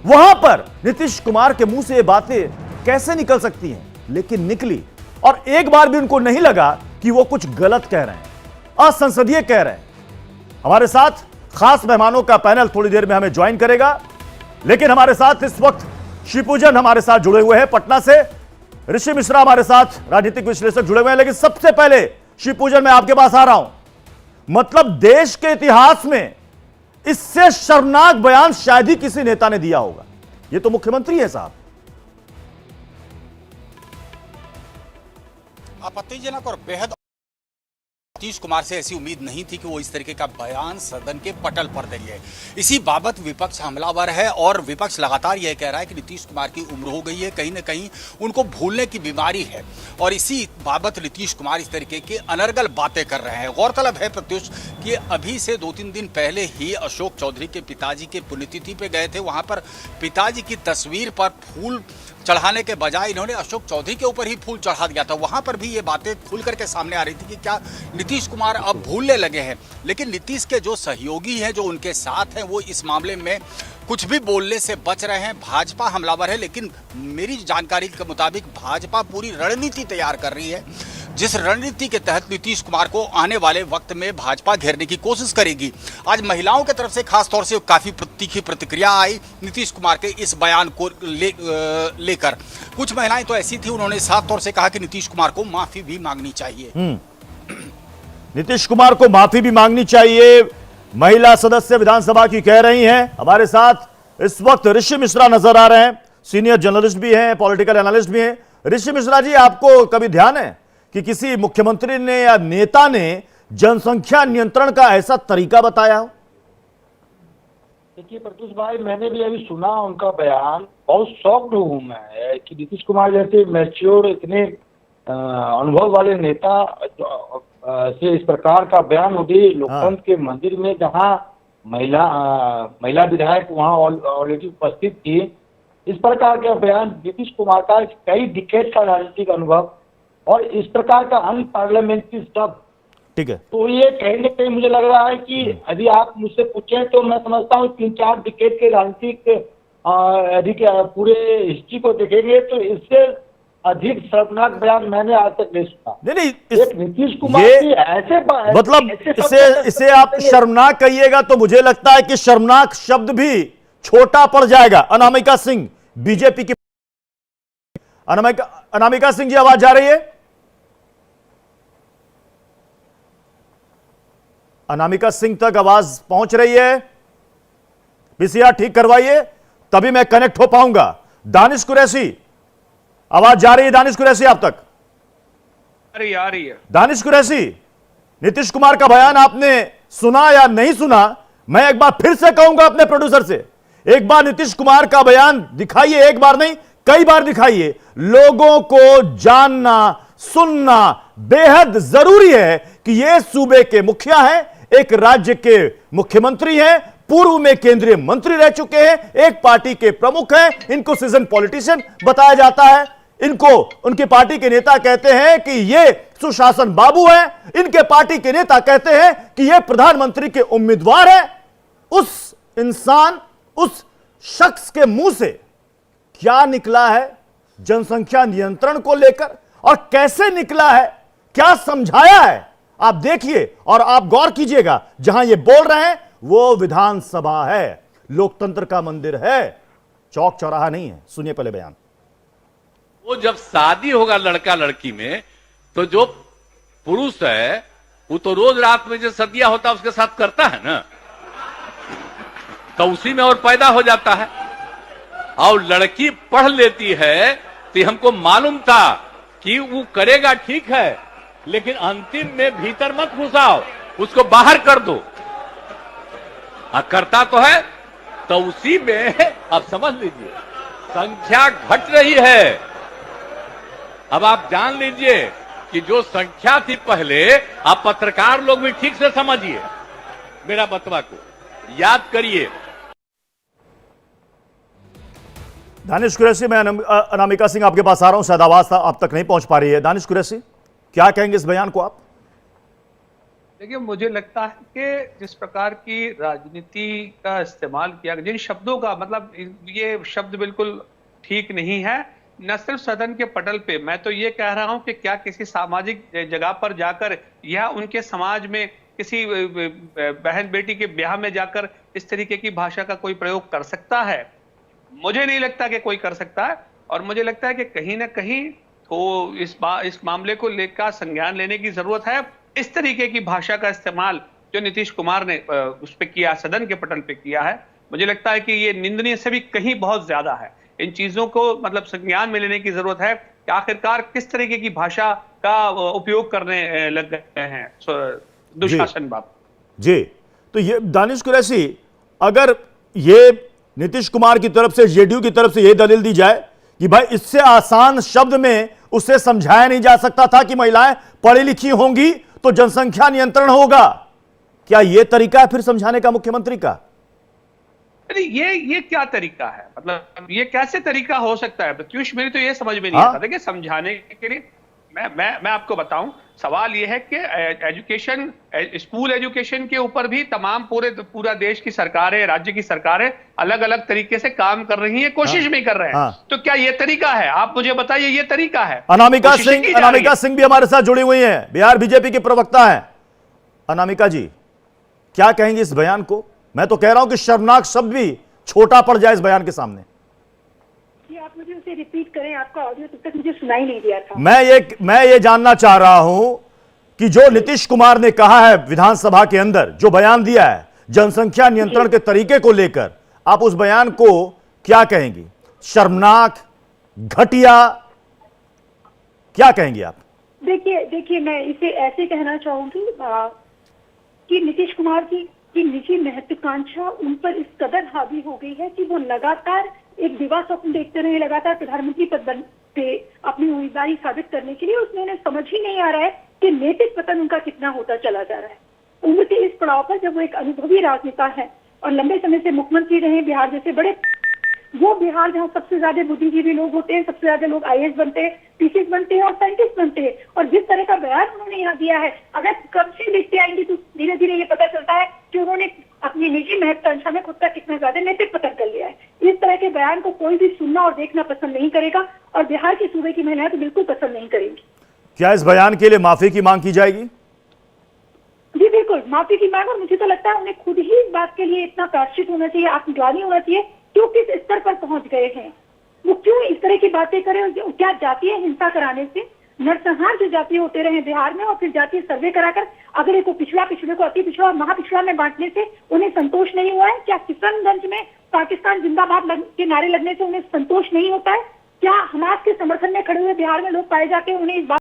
वहां पर नीतीश कुमार के मुंह से ये बातें कैसे निकल सकती हैं, लेकिन निकली। और एक बार भी उनको नहीं लगा कि वो कुछ गलत कह रहे हैं, असंसदीय कह रहे हैं। हमारे साथ खास मेहमानों का पैनल थोड़ी देर में हमें ज्वाइन करेगा, लेकिन हमारे साथ इस वक्त शिवपूजन हमारे साथ जुड़े हुए हैं पटना से, ऋषि मिश्रा हमारे साथ राजनीतिक विश्लेषक जुड़े हुए हैं। लेकिन सबसे पहले शिवपूजन मैं आपके पास आ रहा हूं, मतलब देश के इतिहास में इससे शर्मनाक बयान शायद ही किसी नेता ने दिया होगा। ये तो मुख्यमंत्री है साहब। आपत्तिजनक और बेहद नीतीश कुमार से ऐसी उम्मीद नहीं थी कि वो इस तरीके का बयान सदन के पटल पर देंगे। इसी बाबत विपक्ष हमलावर है और विपक्ष लगातार यह कह रहा है कि नीतीश कुमार की उम्र हो गई है, कहीं ना कहीं उनको भूलने की बीमारी है, और इसी बाबत नीतीश कुमार इस तरीके की अनर्गल बातें कर रहे हैं। गौरतलब है प्रत्युष कि अभी से 2-3 दिन पहले ही अशोक चौधरी के पिताजी के पुण्यतिथि पे गए थे। वहां पर पिताजी की तस्वीर पर फूल चढ़ाने के बजाय इन्होंने अशोक चौधरी के ऊपर ही फूल चढ़ा दिया था। वहां पर भी ये बातें खुल करके सामने आ रही थी कि क्या नीतीश कुमार अब भूलने लगे हैं। लेकिन नीतीश के जो सहयोगी हैं, जो उनके साथ हैं, वो इस मामले में कुछ भी बोलने से बच रहे हैं। भाजपा हमलावर है, लेकिन मेरी जानकारी के मुताबिक भाजपा पूरी रणनीति तैयार कर रही है, जिस रणनीति के तहत नीतीश कुमार को आने वाले वक्त में भाजपा घेरने की कोशिश करेगी। आज महिलाओं की तरफ से खास तौर से काफी तीखी प्रतिक्रिया आई नीतीश कुमार के इस बयान को लेकर। कुछ महिलाएं तो ऐसी थी, उन्होंने साफ तौर से कहा कि नीतीश कुमार को माफी भी मांगनी चाहिए। नीतीश कुमार को माफी भी मांगनी चाहिए, महिला सदस्य विधानसभा की कह रही हैं। हमारे साथ इस वक्त ऋषि मिश्रा नजर आ रहे हैं, सीनियर जर्नलिस्ट भी हैं, पॉलिटिकल एनालिस्ट भी हैं। ऋषि मिश्रा जी, आपको कभी ध्यान है कि किसी मुख्यमंत्री ने या नेता ने जनसंख्या नियंत्रण का ऐसा तरीका बताया हो? देखिए प्रत्युष भाई, मैंने भी अभी सुना उनका बयान, बहुत शॉक्ड हूँ मैं कि नीतीश कुमार जैसे मैच्योर, इतने अनुभव वाले नेता से इस प्रकार का बयान हो गई लोकतंत्र के मंदिर में, जहाँ महिला विधायक वहाँ ऑलरेडी उपस्थित थी। इस प्रकार का बयान नीतीश कुमार का कई डिकेड का राजनीतिक अनुभव और इस प्रकार का अनपार्लियामेंट्री शब्द, ठीक है, तो ये कहीं ना कहीं मुझे लग रहा है कि यदि आप मुझसे पूछें तो मैं समझता हूँ 3-4 डिकेड के राजनीतिक यदि पूरे हिस्ट्री को देखेंगे तो इससे अधिक शर्मनाक बयान मैंने आज तक नहीं सुना। नहीं, नीतीश कुमार की ऐसे मतलब इसे आप शर्मनाक कहिएगा तो मुझे लगता है कि शर्मनाक शब्द भी छोटा पड़ जाएगा। अनामिका सिंह, बीजेपी की अनामिका सिंह जी, आवाज जा रही है? अनामिका सिंह तक आवाज पहुंच रही है? पीसीआर ठीक करवाइए, तभी मैं कनेक्ट हो पाऊंगा। दानिश कुरैशी, आवाज जा रही है? दानिश कुरैशी, आप तक आ रही है। दानिश कुरैशी, नीतीश कुमार का बयान आपने सुना या नहीं सुना? मैं एक बार फिर से कहूंगा अपने प्रोड्यूसर से, एक बार नीतीश कुमार का बयान दिखाइए, एक बार नहीं कई बार दिखाइए। लोगों को जानना सुनना बेहद जरूरी है कि ये सूबे के मुखिया हैं, एक राज्य के मुख्यमंत्री हैं, पूर्व में केंद्रीय मंत्री रह चुके हैं, एक पार्टी के प्रमुख हैं, इनको सीजन पॉलिटिशियन बताया जाता है, इनको उनकी पार्टी के नेता कहते हैं कि ये सुशासन बाबू हैं, इनके पार्टी के नेता कहते हैं कि ये प्रधानमंत्री के उम्मीदवार हैं। उस इंसान, उस शख्स के मुंह से क्या निकला है जनसंख्या नियंत्रण को लेकर, और कैसे निकला है, क्या समझाया है, आप देखिए और आप गौर कीजिएगा। जहां ये बोल रहे हैं वो विधानसभा है, लोकतंत्र का मंदिर है, चौक चौराहा नहीं है। सुनिए पहले बयान। वो जब शादी होगा लड़का लड़की में, तो जो पुरुष है वो तो रोज रात में जो सदिया होता है उसके साथ करता है ना, तो उसी में और पैदा हो जाता है। और लड़की पढ़ लेती है तो हमको मालूम था कि वो करेगा, ठीक है, लेकिन अंतिम में भीतर मत घुसाओ, उसको बाहर कर दो। करता तो है, तो उसी में अब समझ लीजिए संख्या घट रही है। अब आप जान लीजिए कि जो संख्या थी पहले, आप पत्रकार लोग भी ठीक से समझिए मेरा बतवा को, याद करिए। दानिश कुरैशी, मैं अनामिका सिंह आपके पास आ रहा हूं, शायद आवाज आप तक नहीं पहुंच पा रही है। दानिश कुरैशी, क्या कहेंगे इस बयान को आप? देखिए, मुझे लगता है कि जिस प्रकार की राजनीति का इस्तेमाल किया, जिन शब्दों का मतलब, ये शब्द बिल्कुल ठीक नहीं है। न सिर्फ सदन के पटल पे, मैं तो ये कह रहा हूं कि क्या किसी सामाजिक जगह पर जाकर या उनके समाज में किसी बहन बेटी के ब्याह में जाकर इस तरीके की भाषा का कोई प्रयोग कर सकता है? मुझे नहीं लगता कि कोई कर सकता है। और मुझे लगता है कि कहीं ना कहीं तो इस मामले को लेकर संज्ञान लेने की जरूरत है। इस तरीके की भाषा का इस्तेमाल जो नीतीश कुमार ने उस पे किया, सदन के पटल पे किया है, मुझे लगता है कि ये निंदनीय से भी कहीं बहुत ज्यादा है। इन चीजों को मतलब संज्ञान में लेने की जरूरत है कि आखिरकार किस तरीके की भाषा का उपयोग करने लग गए हैं दुशासन बाबू। जी, तो ये दानिश कुरैशी, अगर ये नीतीश कुमार की तरफ से, जेडीयू की तरफ से ये दलील दी जाए कि भाई इससे आसान शब्द में उससे समझाया नहीं जा सकता था कि महिलाएं पढ़ी लिखी होंगी तो जनसंख्या नियंत्रण होगा, क्या यह तरीका है फिर समझाने का मुख्यमंत्री का? अरे ये क्या तरीका है? मतलब ये कैसे तरीका हो सकता है प्रत्युष? मेरी तो ये समझ में नहीं आता। देखिए, समझाने के लिए मैं आपको बताऊं, सवाल ये है कि एजुकेशन, स्कूल एजुकेशन के ऊपर भी तमाम पूरा देश की सरकारें, राज्य की सरकारें अलग अलग तरीके से काम कर रही हैं, कोशिश भी कर रहे हैं। तो क्या ये तरीका है? आप मुझे बताइए, ये तरीका है? अनामिका सिंह भी हमारे साथ जुड़ी हुई हैं, बिहार बीजेपी की प्रवक्ता हैं। अनामिका जी, क्या कहेंगे इस बयान को? मैं तो कह रहा हूं कि शर्मनाक शब्द भी छोटा पड़ जाए इस बयान के सामने। आप मुझे उसे रिपीट करें, आपका ऑडियो तब तक मुझे सुनाई नहीं दिया था। मैं ये जानना चाह रहा हूं कि जो नीतीश कुमार ने कहा है विधानसभा के अंदर, जो बयान दिया है जनसंख्या नियंत्रण के तरीके को लेकर, आप उस बयान को क्या कहेंगी? शर्मनाक, घटिया, क्या कहेंगी आप? देखिए मैं इसे ऐसे कहना चाहूंगी कि नीतीश कुमार की निजी महत्वाकांक्षा उन पर इस कदर हावी हो गई है कि वो लगातार एक दिवा स्वप्न देखते रहे, लगातार प्रधानमंत्री पद पे अपनी उम्मीदवारी साबित करने के लिए। उसमें उन्हें समझ ही नहीं आ रहा है कि नैतिक पतन उनका कितना होता चला जा रहा है। उम्र के इस पड़ाव पर जब वो एक अनुभवी राजनेता है और लंबे समय से मुख्यमंत्री रहे बिहार जैसे बड़े, वो बिहार जहाँ सबसे ज्यादा बुद्धिजीवी लोग होते हैं, सबसे ज्यादा लोग IAS बनते हैं, PCS बनते हैं और साइंटिस्ट बनते हैं, और जिस तरह का बयान उन्होंने यहाँ दिया है, अगर कब से देखते आएंगे तो धीरे धीरे ये पता चलता है कि उन्होंने अपनी निजी महत्वाकांक्षा में खुद का कितना ज्यादा नैतिक पतन कर लिया है। इस तरह के बयान को कोई भी सुनना और देखना पसंद नहीं करेगा, और बिहार के सूबे की महिलाएं तो बिल्कुल पसंद नहीं करेंगी। क्या इस बयान के लिए माफी की मांग की जाएगी? जी बिल्कुल, माफी की मांग। और मुझे तो लगता है उन्हें खुद ही इस बात के लिए इतना प्रायश्चित होना चाहिए, आत्मग्लानि होना चाहिए, क्यों किस स्तर पर पहुंच गए हैं, वो क्यों इस तरह की बातें करें। क्या जातीय हिंसा कराने से, नरसंहार जो जातीय होते रहे बिहार में, और फिर जातीय सर्वे कराकर अगर एक पिछड़ा, पिछड़े को अति पिछड़ा और महापिछड़ा में बांटने से उन्हें संतोष नहीं हुआ है? क्या किशनगंज में पाकिस्तान जिंदाबाद के नारे लगने से उन्हें संतोष नहीं होता है? क्या हमास के समर्थन में खड़े हुए बिहार में लोग पाए जाते हैं, उन्हें इस बात